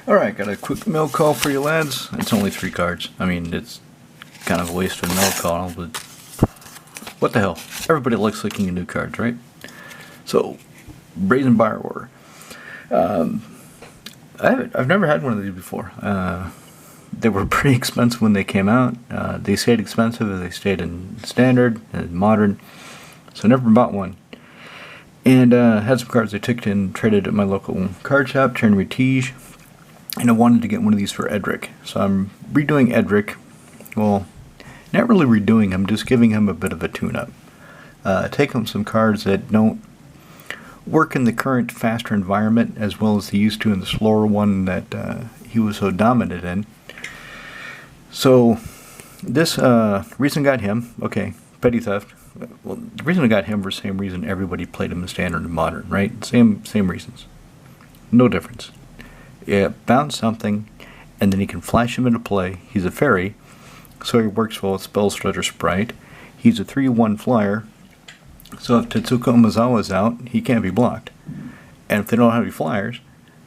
Alright, got a quick mail call for you lads. It's only 3 cards. I mean, it's kind of a waste of a mail call, but what the hell? Everybody likes looking at new cards, right? So, Brazen Buyer Order. I've never had one of these before. They were pretty expensive when they came out. They stayed expensive as they stayed in standard and modern. So never bought one. And had some cards I took and traded at my local card shop, Turn Retige. And I wanted to get one of these for Edric. So I'm redoing Edric. Well, not really redoing him, just giving him a bit of a tune-up. Taking some cards that don't work in the current faster environment as well as they used to in the slower one that he was so dominant in. So this reason I got him, okay, petty theft. Well, the reason I got him for the same reason everybody played him in standard and modern, right? Same reasons. No difference. Yeah, bounce something, and then he can flash him into play. He's a fairy, so he works well with Spell Strutter Sprite. He's a 3/1 flyer, so if Tetsuko Umezawa's out, he can't be blocked. And if they don't have any flyers,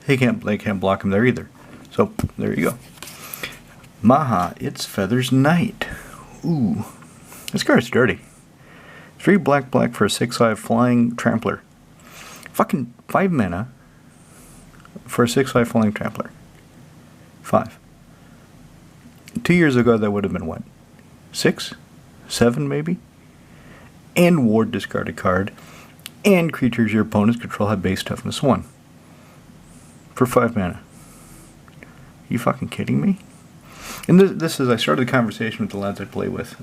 they can't block him there either. So there you go. Maha, it's Feathers Knight. Ooh, this card's dirty. 3 black for a 6/5 flying trampler. Fucking 5 mana for a 6/5 flying trampler. 5. 2 years ago that would have been what? 6? 7 maybe? And ward discard a card. And creatures your opponents control have base toughness 1. For 5 mana. You fucking kidding me? And this is, I started the conversation with the lads I play with.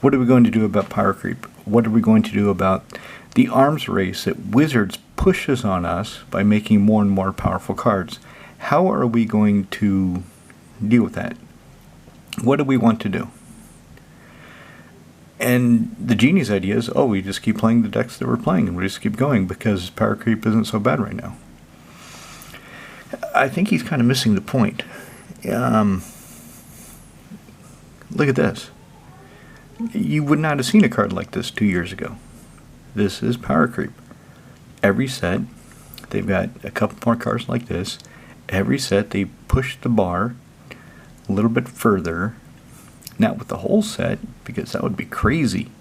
What are we going to do about power creep? What are we going to do about the arms race that Wizards pushes on us by making more and more powerful cards? How are we going to deal with that? What do we want to do? And the genie's idea is, we just keep playing the decks that we're playing and we just keep going because power creep isn't so bad right now. I think he's kind of missing the point. Look at this. You would not have seen a card like this 2 years ago. This is power creep. Every set, they've got a couple more cards like this. Every set, they push the bar a little bit further. Not with the whole set, because that would be crazy.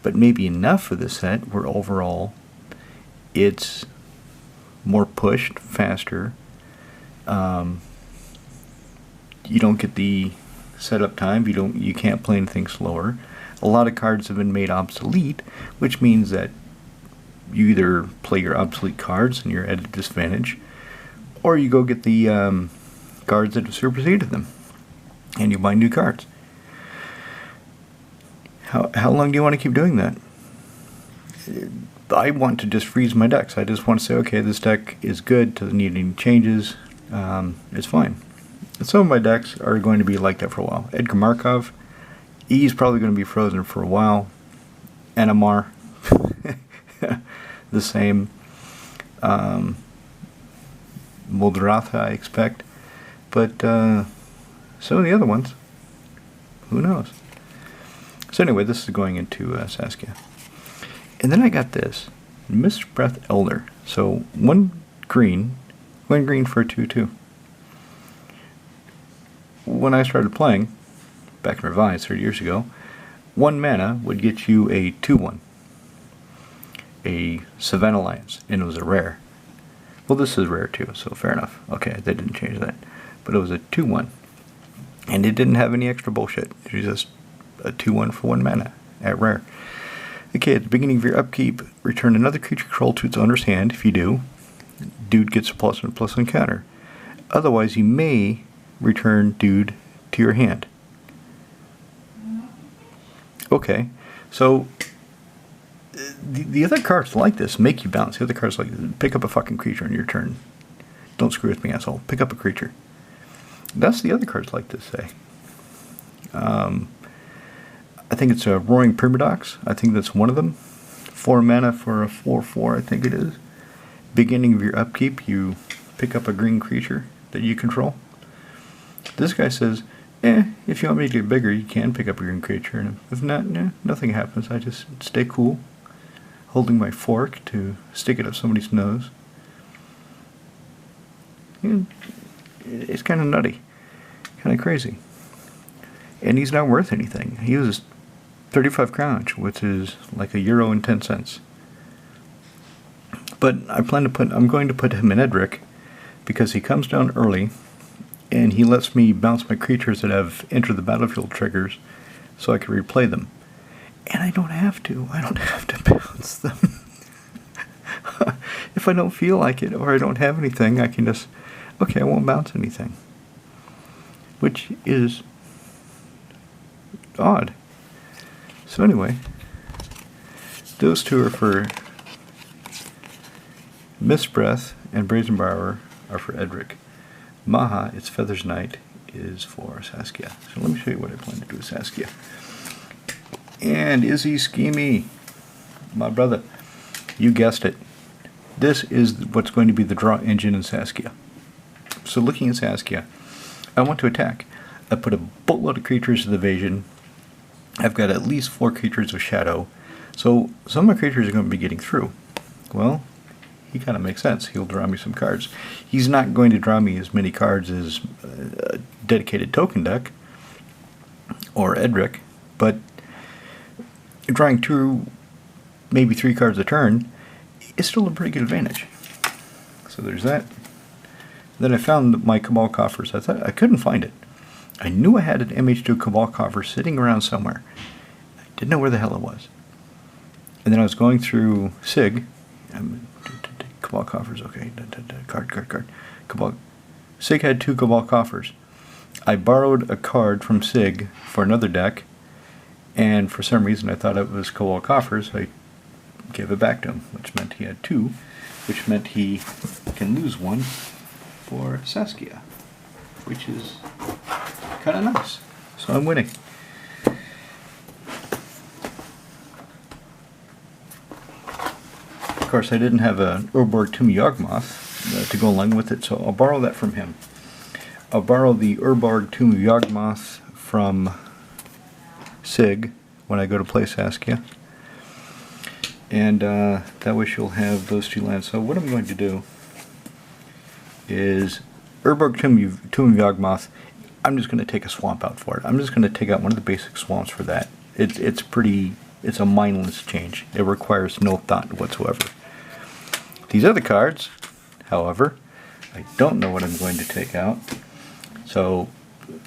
But maybe enough for the set where overall it's more pushed, faster. You don't get the setup time. You can't play anything slower. A lot of cards have been made obsolete, which means that you either play your obsolete cards and you're at a disadvantage, or you go get the cards that have superseded them, and you buy new cards. How long do you want to keep doing that? I want to just freeze my decks. I just want to say, okay, this deck is good, doesn't need any changes, it's fine. And some of my decks are going to be like that for a while. Edgar Markov, he's probably going to be frozen for a while. NMR, the same. Moldaratha, I expect. But some of the other ones, who knows? So anyway, this is going into Saskia. And then I got this, Mist Breath Elder. So 1 green for a 2/2. When I started playing, back in Revised 30 years ago, 1 mana would get you a 2/1. A Savannah Alliance, and it was a rare. Well, this is rare too, so fair enough. Okay, they didn't change that. But it was a 2/1. And it didn't have any extra bullshit. It was just a 2/1 for 1 mana at rare. Okay, at the beginning of your upkeep, return another creature control to its owner's hand. If you do, dude gets a +1/+1 counter. Otherwise, you may return dude to your hand. Okay, so the other cards like this make you bounce. The other cards like this, pick up a fucking creature on your turn. Don't screw with me, asshole. Pick up a creature. That's the other cards like this say. I think it's a Roaring Primadox. I think that's one of them. 4 mana for a 4/4, I think it is. Beginning of your upkeep, you pick up a green creature that you control. This guy says, if you want me to get bigger, you can pick up a green creature. And if not, nothing happens. I just stay cool, holding my fork to stick it up somebody's nose. It's kind of nutty, kind of crazy. And he's not worth anything. He was 35 crowns, which is like €1.10. But I'm going to put him in Edric because he comes down early and he lets me bounce my creatures that have entered the battlefield triggers so I can replay them. And I don't have to. I don't have to bounce them. If I don't feel like it or I don't have anything, I can just, okay, I won't bounce anything. Which is odd. So anyway, those two are for Mist Breath, and Brazen Borrower are for Edric. Maha, its Feathers Knight, is for Saskia. So let me show you what I plan to do with Saskia. And Izzy Schemy, my brother, you guessed it. This is what's going to be the draw engine in Saskia. So looking at Saskia, I want to attack. I put a boatload of creatures of evasion. I've got at least 4 creatures of shadow. So some of my creatures are going to be getting through. Well, he kind of makes sense. He'll draw me some cards. He's not going to draw me as many cards as a dedicated token deck or Edric, but drawing 2, maybe 3 cards a turn is still a pretty good advantage. So there's that. Then I found my Cabal Coffers. I thought I couldn't find it. I knew I had an MH2 Cabal Coffer sitting around somewhere. I didn't know where the hell it was. And then I was going through SIG. Cabal Coffers, okay. Card. Cabal. SIG had 2 Cabal Coffers. I borrowed a card from SIG for another deck, and for some reason I thought it was Cabal Coffers. I gave it back to him, which meant he had 2, which meant he can lose 1 for Saskia, which is kind of nice. So I'm winning. Of course, I didn't have an Urborg Tomb Yawgmoth to go along with it, so I'll borrow that from him. I'll borrow the Urborg Tomb Yawgmoth from SIG when I go to play Saskia. And that way she'll have those 2 lands. So what I'm going to do is Urborg Tomb Yawgmoth, I'm just going to take a swamp out for it. I'm just going to take out one of the basic swamps for that. It's a mindless change. It requires no thought whatsoever. These other cards, however, I don't know what I'm going to take out, so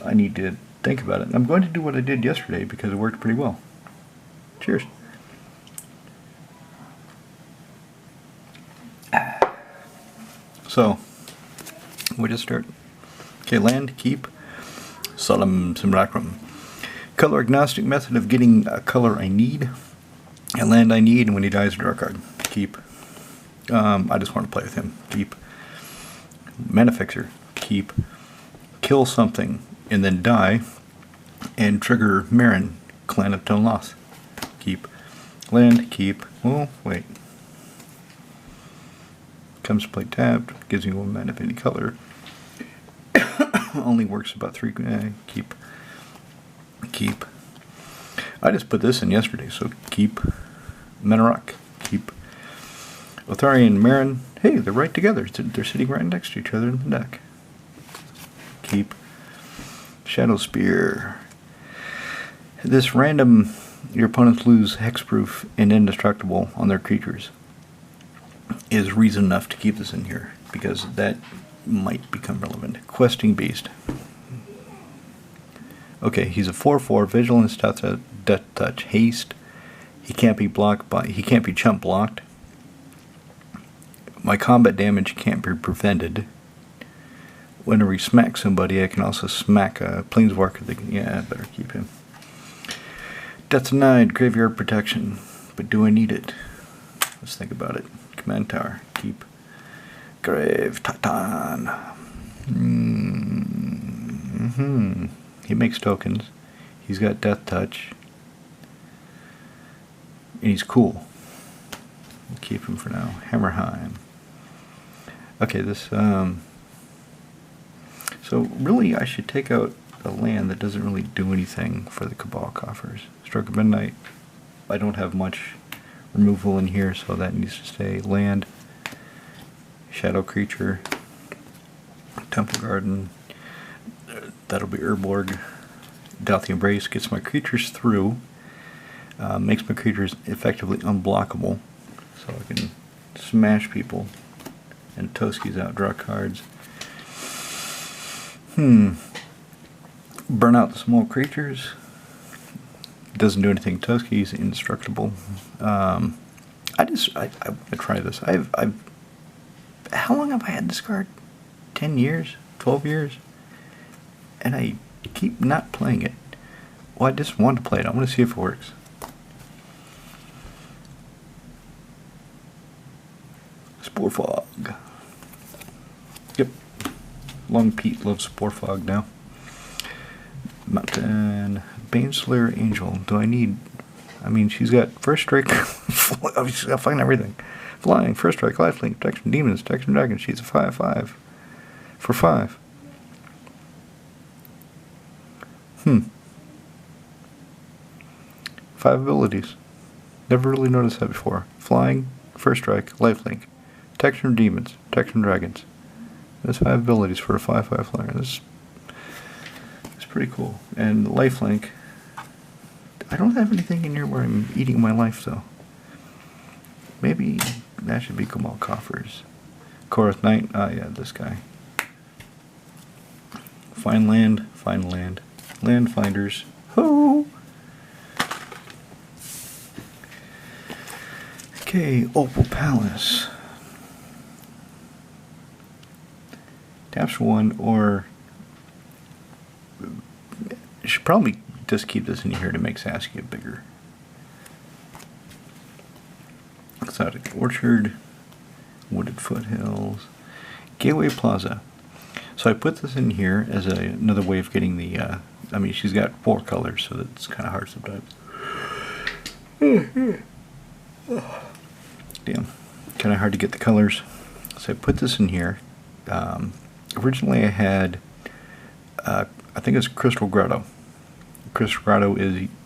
I need to think about it. And I'm going to do what I did yesterday because it worked pretty well. Cheers. So, we just start. Okay, land, keep, Solemn Simulacrum. Color agnostic method of getting a color I need. A land I need, and when he dies, draw a card. Keep. I just want to play with him. Keep. Mana Fixer. Keep. Kill something, and then die, and trigger Marin, Clan of Tonloth. Keep. Land, keep. Oh, wait. Comes to play tapped, gives you 1 mana of any color. Only works about 3. Keep. Keep. I just put this in yesterday, so keep. Menarok. Keep. Lotharian and Marin. Hey, they're right together. They're sitting right next to each other in the deck. Keep. Shadow Spear. This random, your opponents lose hexproof and indestructible on their creatures, is reason enough to keep this in here, because that might become relevant. Questing Beast. Okay, he's a 4/4, Vigilance, Death Touch, Haste. He can't be chump blocked. My combat damage can't be prevented. Whenever he smacks somebody, I can also smack a Planeswalker. Yeah, I better keep him. Death Denied, Graveyard Protection. But do I need it? Let's think about it. Command Tower, keep. Grave Titan. He makes tokens. He's got Death Touch. And he's cool. We'll keep him for now. Hammerheim. Okay, this, so really I should take out a land that doesn't really do anything for the Cabal Coffers. Stroke of Midnight. I don't have much removal in here, so that needs to stay. Land. Shadow Creature. Temple Garden. That'll be Urborg. Doubt the Embrace gets my creatures through. Makes my creatures effectively unblockable. So I can smash people. And Toski's out, draw cards. Burn out the small creatures. Doesn't do anything. Toski's indestructible. I want to try this. How long have I had this card? 10 years? 12 years? And I keep not playing it. Well, I just want to play it. I want to see if it works. Spore Fog. Yep. Long Pete loves Spore Fog now. Mountain. Baneslayer Angel. Do I need... I mean, she's got First Strike. She's got fucking everything. Flying, First Strike, Lifelink, Protection Demons, Protection Dragon. She's a 5/5. For 5. 5 abilities. Never really noticed that before. Flying, First Strike, Lifelink, Protection of Demons, Protection of Dragons. There's 5 abilities for a 5/5 flyer. This is pretty cool. And Lifelink. I don't have anything in here where I'm eating my life though. Maybe that should be Gamal Coffers. Korath Knight. Ah, yeah, this guy. Find land. Find land. Land finders. Ho! Okay, Opal Palace. Taps 1, or you should probably just keep this in here to make Saskia bigger. Exotic Orchard, Wooded Foothills, Gateway Plaza. So I put this in here as another way of getting the, I mean, she's got 4 colors, so that's kind of hard sometimes. Damn, kind of hard to get the colors. So I put this in here. Originally I had, I think it's Crystal Grotto. Crystal Grotto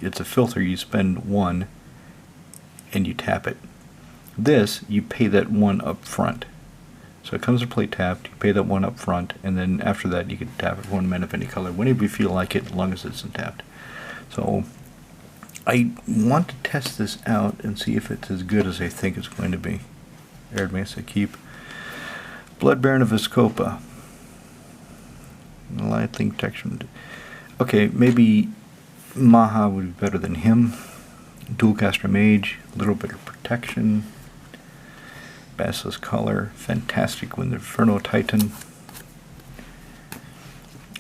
it's a filter. You spend 1 and you tap it. This, you pay that 1 up front. So it comes to play tapped, you pay that 1 up front, and then after that you can tap it 1 mana of any color, whenever you feel like it, as long as it's untapped. So I want to test this out and see if it's as good as I think it's going to be. Arid Mesa Keep. Blood Baron of Viscopa. Lightlink Protection. Okay, maybe Maha would be better than him. Dualcaster Mage, a little bit of protection. Basilisk Collar, fantastic when the Inferno Titan.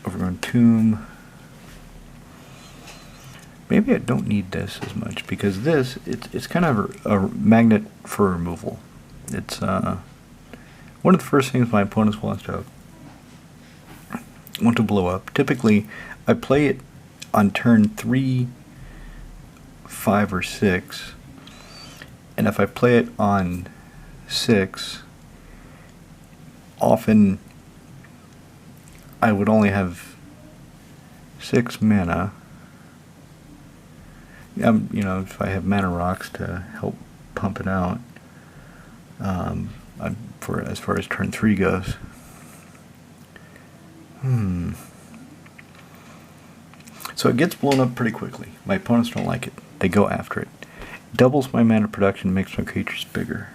Overgrown Tomb. Maybe I don't need this as much because this, it's kind of a magnet for removal. It's one of the first things my opponents want to blow up. Typically, I play it on turn 3, 5, or 6, and if I play it on 6, often I would only have 6 mana. You know, if I have mana rocks to help pump it out, for as far as turn 3 goes. So it gets blown up pretty quickly. My opponents don't like it. They go after it. Doubles my mana production, makes my creatures bigger.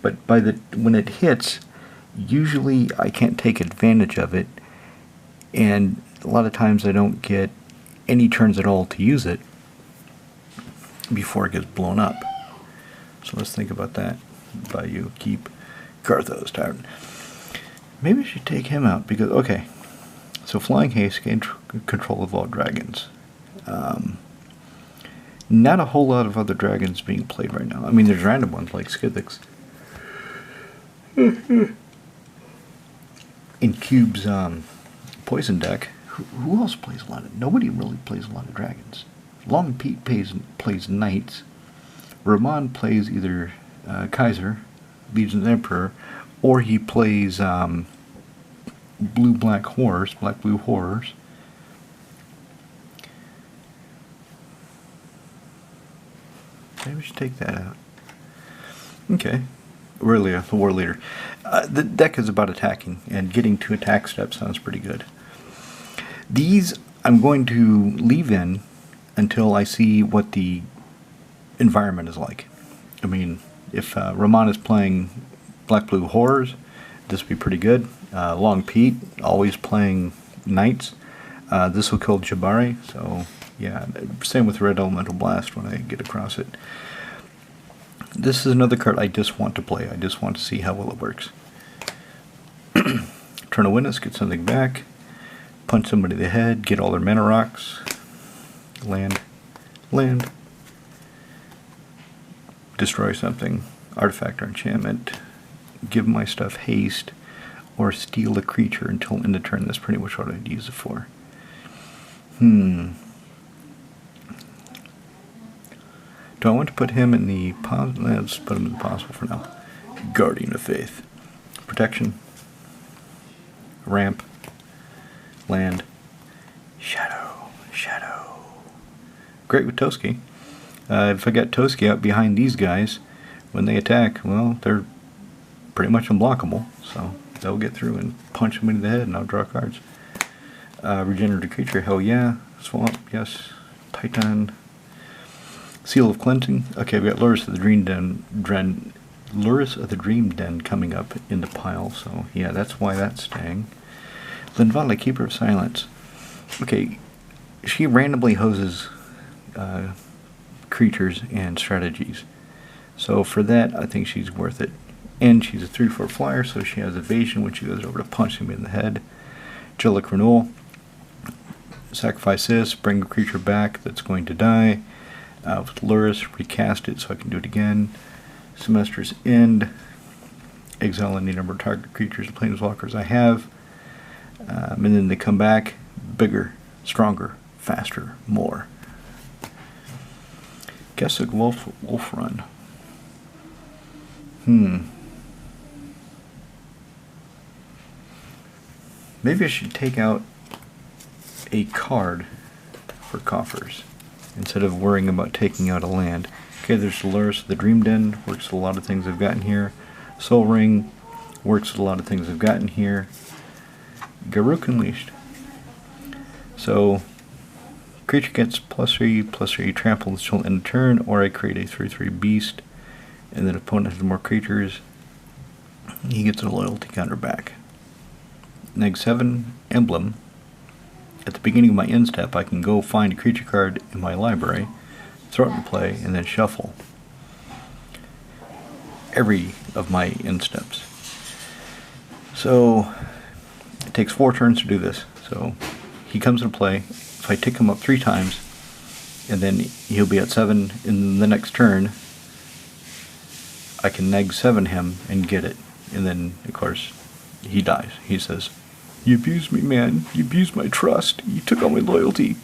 But when it hits, usually I can't take advantage of it, and a lot of times I don't get any turns at all to use it before it gets blown up. So let's think about that. Bayou, keep Garthos Tyrant. Maybe I should take him out because, okay, so Flying Haste gains control of all dragons. Not a whole lot of other dragons being played right now. I mean, there's random ones like Scythix. In Cube's Poison deck, who else plays a lot of... Nobody really plays a lot of dragons. Long Pete plays knights. Ramon plays either Kaiser, Legion's Emperor, or he plays blue-black horrors, black-blue horrors. Maybe we should take that out. Okay. Aurelia, the war leader. The deck is about attacking, and getting 2 attack steps sounds pretty good. These I'm going to leave in until I see what the environment is like. I mean, if Ramon is playing Black-Blue Horrors, this would be pretty good. Long Pete, always playing Knights. This will kill Jabari, so yeah, same with Red Elemental Blast when I get across it. This is another card I just want to play. I just want to see how well it works. Turn a witness, get something back. Punch somebody in the head, get all their mana rocks. Land. Land. Destroy something. Artifact or enchantment. Give my stuff haste. Or steal a creature until end of turn. That's pretty much what I'd use it for. Do I want to put him in the possible? Let's put him in the possible for now. Guardian of Faith. Protection. Ramp. Land. Shadow. Shadow. Great with Toski. If I got Toski out behind these guys, when they attack, well, they're pretty much unblockable. So they'll get through and punch them in the head and I'll draw cards. Regenerative creature, hell yeah. Swamp, yes. Titan. Seal of Cleansing. Okay, we got Lurus of the Dream Den. Lurus of the Dream Den coming up in the pile, so yeah, that's why that's staying. Linvala, Keeper of Silence. Okay, she randomly hoses creatures and strategies. So for that, I think she's worth it. And she's a 3/4 flyer, so she has evasion when she goes over to punch him in the head. Angelic Renewal. Sacrifice this, bring a creature back that's going to die. With Lurus, recast it so I can do it again. Semester's End. Exile any number of target creatures and planeswalkers I have. And then they come back bigger, stronger, faster, more. Gessig Wolf Run. Maybe I should take out a card for coffers instead of worrying about taking out a land. Okay, there's Lurus, the Dream Den, works with a lot of things I've gotten here. Soul Ring, works with a lot of things I've gotten here. Garruk Unleashed. So, creature gets +3/+3 trample until end of turn, or I create a 3/3 beast, and then opponent has more creatures, he gets a loyalty counter back. -7, Emblem. At the beginning of my end step, I can go find a creature card in my library, throw it in play, and then shuffle every of my end steps. So it takes 4 turns to do this. So he comes into play. If I tick him up 3 times, and then he'll be at 7 in the next turn, I can -7 him and get it. And then, of course, he dies. He says, "You abused me, man. You abused my trust. You took all my loyalty.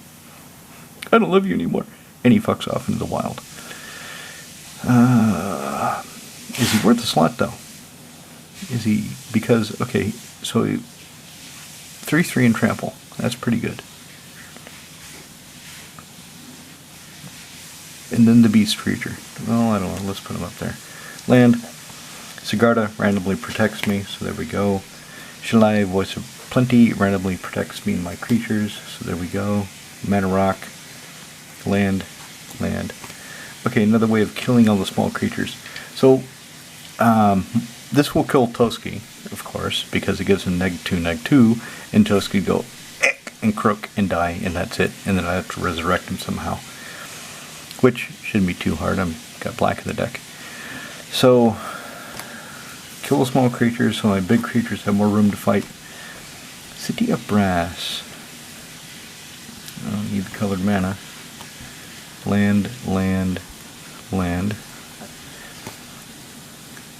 I don't love you anymore." And he fucks off into the wild. Is he worth a slot, though? Is he? Because, okay, so 3/3 and trample. That's pretty good. And then the beast creature. Well, I don't know. Let's put him up there. Land. Sigarda randomly protects me, so there we go. Shalai, Voice of Plenty, randomly protects me and my creatures, so there we go. Mana Rock. Land. Land. Okay, another way of killing all the small creatures. So, this will kill Toski, of course, because it gives him -2/-2, and Toski go and croak and die, and that's it. And then I have to resurrect him somehow, which shouldn't be too hard. I've got black in the deck. So, kill the small creatures so my big creatures have more room to fight. City of Brass. I don't need the colored mana. Land, land, land.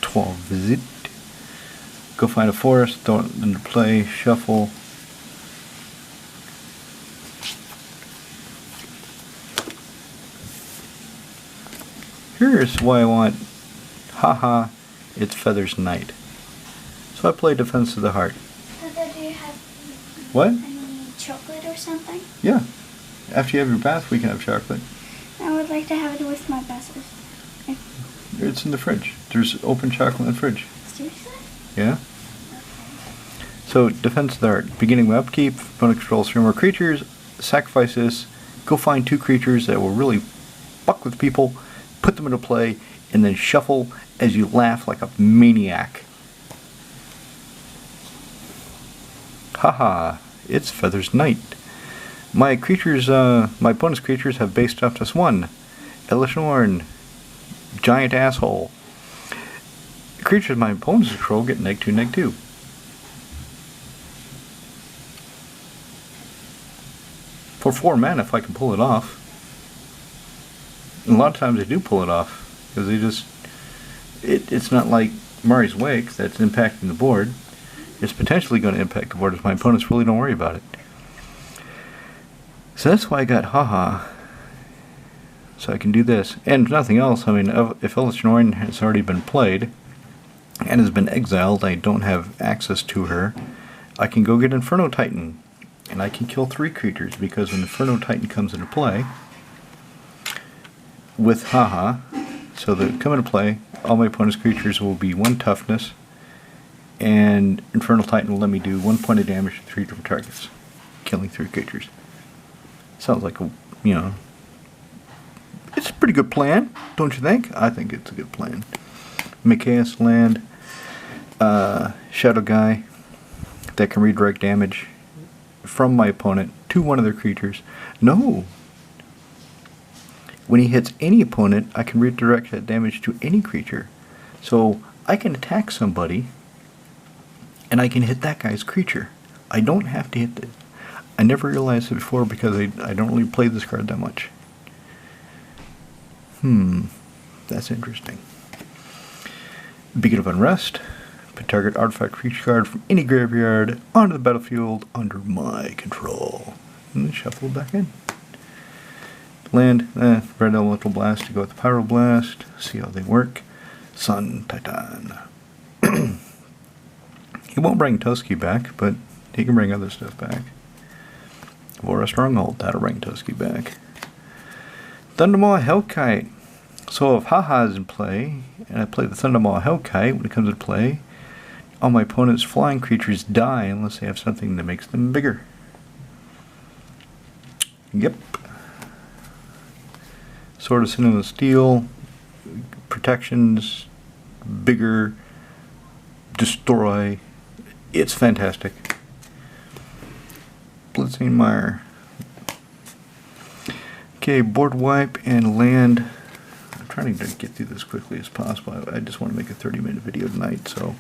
12 visit. Go find a forest, throw it into play, shuffle. Here's why I want, haha, it's Feather's Night. So I play Defense of the Heart. Heather, do you have What? any chocolate or something? Yeah. After you have your bath, we can have chocolate. I would like to have it with my buses. It's in the fridge. There's open chocolate in the fridge. Seriously? Yeah? So, defense of the art. Beginning with upkeep, opponent controls 3 more creatures, sacrifice this, go find 2 creatures that will really fuck with people, put them into play, and then shuffle as you laugh like a maniac. Haha, it's Feather's Night. My creatures, my opponent's creatures have base toughness 1. Elishnorn, giant asshole. Creatures my opponent's control get -2, -2. For 4 mana, if I can pull it off. And a lot of times I do pull it off, because they just, it's not like Mari's Wake that's impacting the board. It's potentially going to impact the board if my opponents really don't worry about it. So that's why I got haha. So I can do this. And if nothing else, I mean, if Elishnorn has already been played and has been exiled, I don't have access to her, I can go get Inferno Titan. And I can kill 3 creatures, because when Inferno Titan comes into play, with haha, so that come into play, all my opponent's creatures will be 1 toughness, and Infernal Titan will let me do 1 point of damage to 3 different targets, killing 3 creatures. Sounds like a, you know, it's a pretty good plan, don't you think? I think it's a good plan. Chaos land, Shadow Guy that can redirect damage from my opponent to one of their creatures. No! When he hits any opponent, I can redirect that damage to any creature. So I can attack somebody, and I can hit that guy's creature. I don't have to hit it. I never realized it before because I don't really play this card that much. That's interesting. Beacon of Unrest. Put target artifact creature card from any graveyard onto the battlefield under my control. And then shuffle it back in. Land, Red Elemental Blast to go with the Pyroblast. See how they work. Sun Titan. He won't bring Toski back, but he can bring other stuff back. Or a Stronghold, that'll bring Toski back. Thundermaw Hellkite. So if haha is in play, and I play the Thundermaw Hellkite, when it comes into play, all my opponent's flying creatures die unless they have something that makes them bigger. Yep. Sword of Sin and Steel, protections, bigger, destroy. It's fantastic. Blitzing Mire. Okay, board wipe and land. I'm trying to get through this quickly as possible. I just want to make a 30-minute video tonight, so,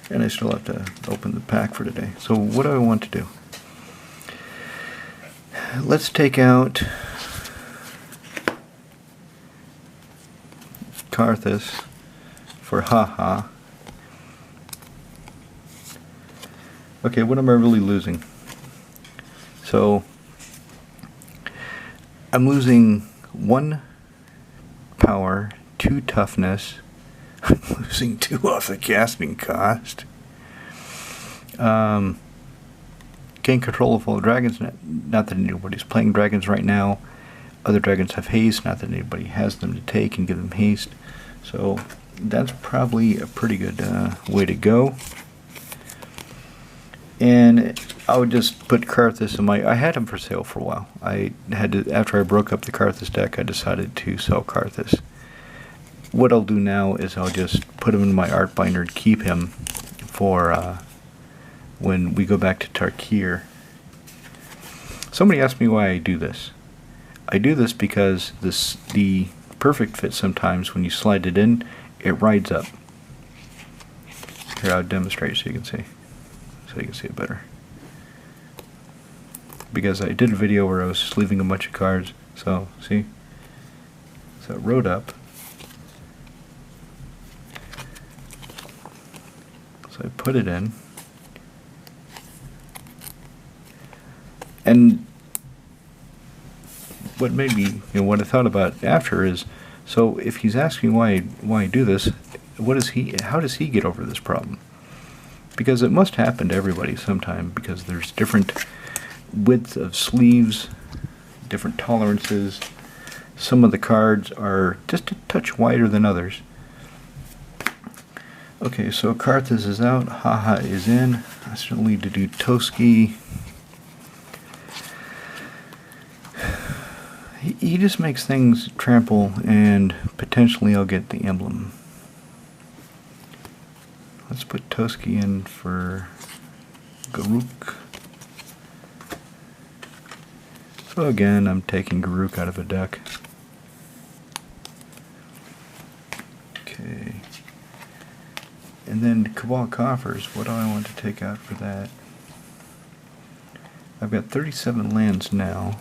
and I still have to open the pack for today. So what do I want to do? Let's take out Karthus for haha. Okay, what am I really losing? So I'm losing 1 power, 2 toughness. I'm losing 2 off the casting cost. Gain control of all dragons. Not that anybody's playing dragons right now. Other dragons have haste. Not that anybody has them to take and give them haste. So that's probably a pretty good way to go. And I would just put Karthus in my... I had him for sale for a while. I had to, after I broke up the Karthus deck, I decided to sell Karthus. What I'll do now is I'll just put him in my art binder and keep him for when we go back to Tarkir. Somebody asked me why I do this. I do this because the perfect fit sometimes when you slide it in, it rides up. Here, I'll demonstrate so you can see. So you can see it better. Because I did a video where I was sleeving a bunch of cards. So, see? So it rode up. So I put it in. And what made me, what I thought about after is, so if he's asking why I do this, how does he get over this problem? Because it must happen to everybody sometime, because there's different width of sleeves, different tolerances. Some of the cards are just a touch wider than others. Okay, so Karthus is out, Haha is in. I still need to do Toski. He just makes things trample, and potentially I'll get the emblem. Let's put Toski in for Garuk. So again, I'm taking Garuk out of a deck. Okay. And then Cabal Coffers, what do I want to take out for that? I've got 37 lands now.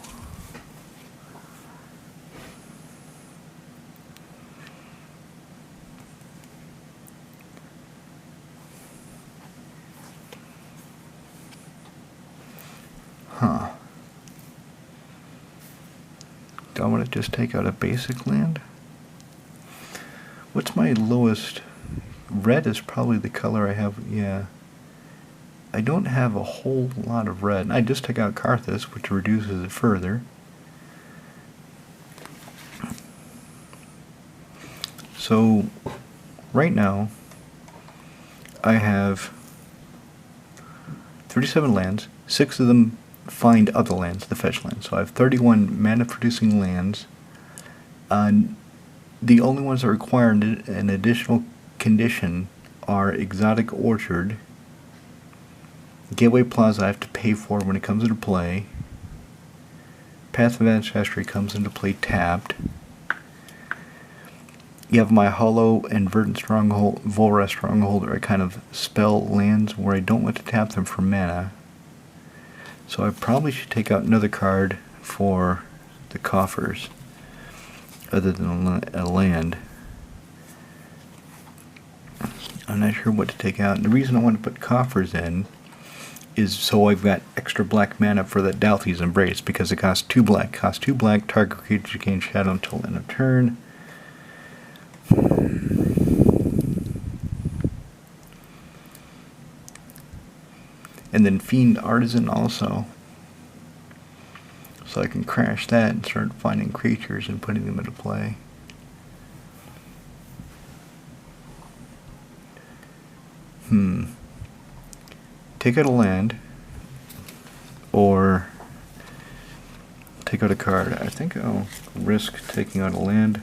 Huh. Do I want to just take out a basic land? What's my lowest? Red is probably the color I have, yeah. I don't have a whole lot of red. I just took out Karthus, which reduces it further. So, right now, I have 37 lands, 6 of them find other lands, the fetch lands. So I have 31 mana producing lands. The only ones that require an additional condition are Exotic Orchard, Gateway Plaza I have to pay for when it comes into play, Path of Ancestry comes into play tapped. You have my Hollow and Verdant Stronghold, Volra Stronghold are kind of spell lands where I don't want to tap them for mana. So I probably should take out another card for the coffers, other than a land. I'm not sure what to take out. And the reason I want to put coffers in is so I've got extra black mana for that Dalthy's Embrace, because it costs 2 black. Costs 2 black, target creature gains shadow until end of turn. And then Fiend Artisan also. So I can crash that and start finding creatures and putting them into play. Take out a land, or take out a card. I think I'll risk taking out a land,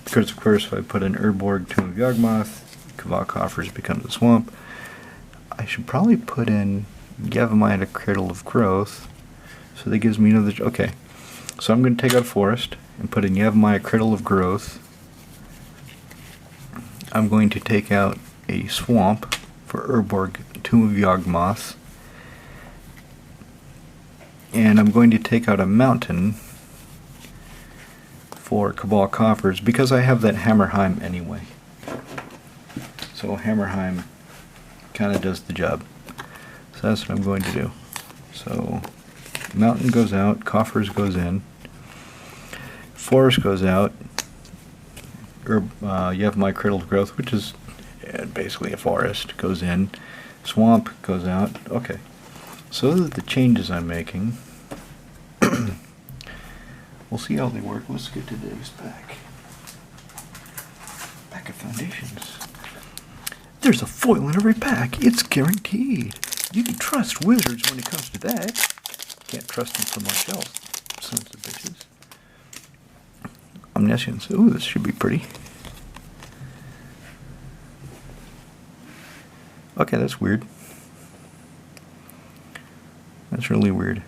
because of course if I put in Urborg, Tomb of Yawgmoth, Cabal Coffers becomes a swamp. I should probably put in Yavimaya, Cradle of Growth, so that gives me another. Okay, so I'm going to take out a forest and put in Yavimaya, Cradle of Growth. I'm going to take out a swamp for Urborg, Tomb of Yawgmoth, and I'm going to take out a mountain for Cabal Coffers, because I have that Hammerheim anyway. So Hammerheim kind of does the job. So that's what I'm going to do. So mountain goes out, coffers goes in, forest goes out, you have my Cradle of Growth, which is basically a forest, goes in, swamp goes out. Okay, so those are the changes I'm making. We'll see how they work. Let's get to today's pack. Pack of Foundations. There's a foil in every pack. It's guaranteed. You can trust wizards when it comes to that. Can't trust them so much else. Sons of bitches. Omniscience. Ooh, this should be pretty. Okay, that's weird. That's really weird.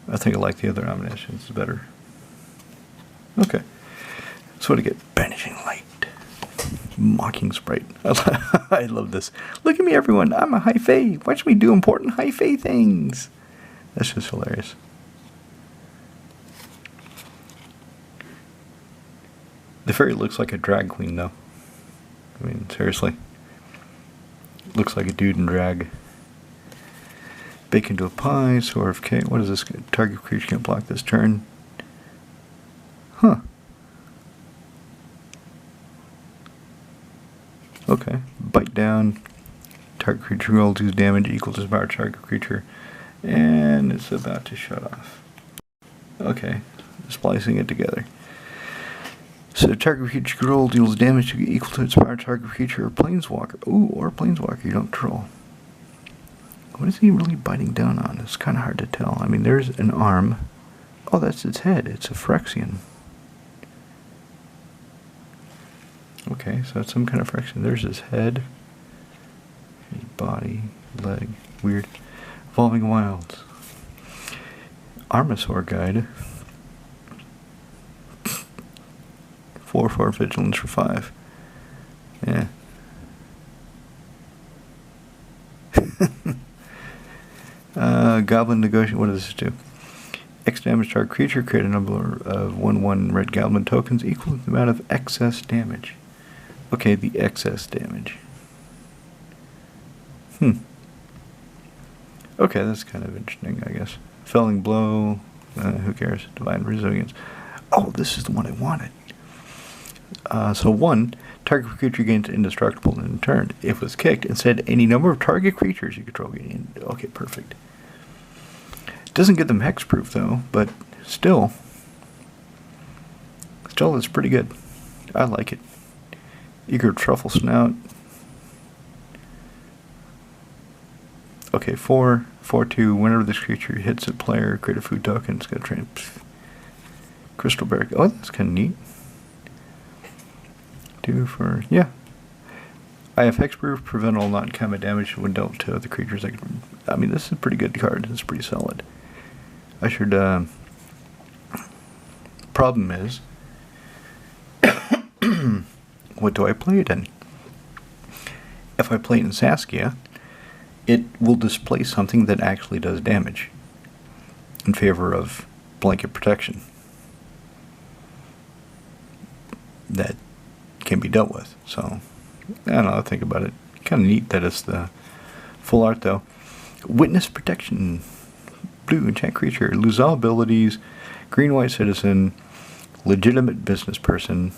I think I like the other Omniscience better. Okay. So what do I get? Banishing Light. Mocking Sprite. I love this. Look at me, everyone. I'm a high fae. Watch me do important high fae things. That's just hilarious. The fairy looks like a drag queen, though. I mean, seriously. Looks like a dude in drag. Bake into a pie, Sword of K. What is this? Target creature can't block this turn. Huh. Okay. Bite down. Target creature rolls 2 damage equal to the power target creature. And it's about to shut off. Okay. Splicing it together. So target creature control deals damage to equal to its power target creature or planeswalker. Ooh, or planeswalker you don't control. What is he really biting down on? It's kind of hard to tell. I mean, there's an arm. Oh, that's its head. It's a Phyrexian. Okay, so it's some kind of Phyrexian. There's his head. Body, leg, weird. Evolving Wilds. Armasaur Guide. 4/4 vigilance for 5. Yeah. Goblin Negotiation. What does this do? X damage to our creature. Create a number of 1/1 red goblin tokens equal to the amount of excess damage. Okay, the excess damage. Okay, that's kind of interesting, I guess. Felling Blow. Who cares? Divine Resilience. Oh, this is the one I wanted. So 1, target creature gains indestructible in turn. If it was kicked, instead any number of target creatures you control gain. Okay, perfect. Doesn't get them hexproof though, but still it's pretty good. I like it. Eager Truffle Snout. Okay, 4/2. Whenever this creature hits a player, create a food token. It's got to train. Crystal Barrack. Oh, that's kind of neat. 2 for, yeah. I have hexproof, prevent all non-combat damage when dealt to other creatures. I mean, this is a pretty good card. It's pretty solid. I should, problem is, what do I play it in? If I play it in Saskia, it will displace something that actually does damage in favor of blanket protection that can be dealt with. So, I don't know, I'll think about it. Kind of neat that it's the full art though. Witness Protection. Blue, enchant creature. Lose all abilities. Green-white citizen. Legitimate business person.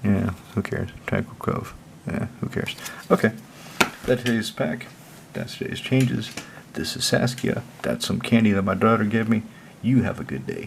Yeah, who cares? Tranquil Cove. Yeah, who cares? Okay, that's today's pack. That's today's changes. This is Saskia. That's some candy that my daughter gave me. You have a good day.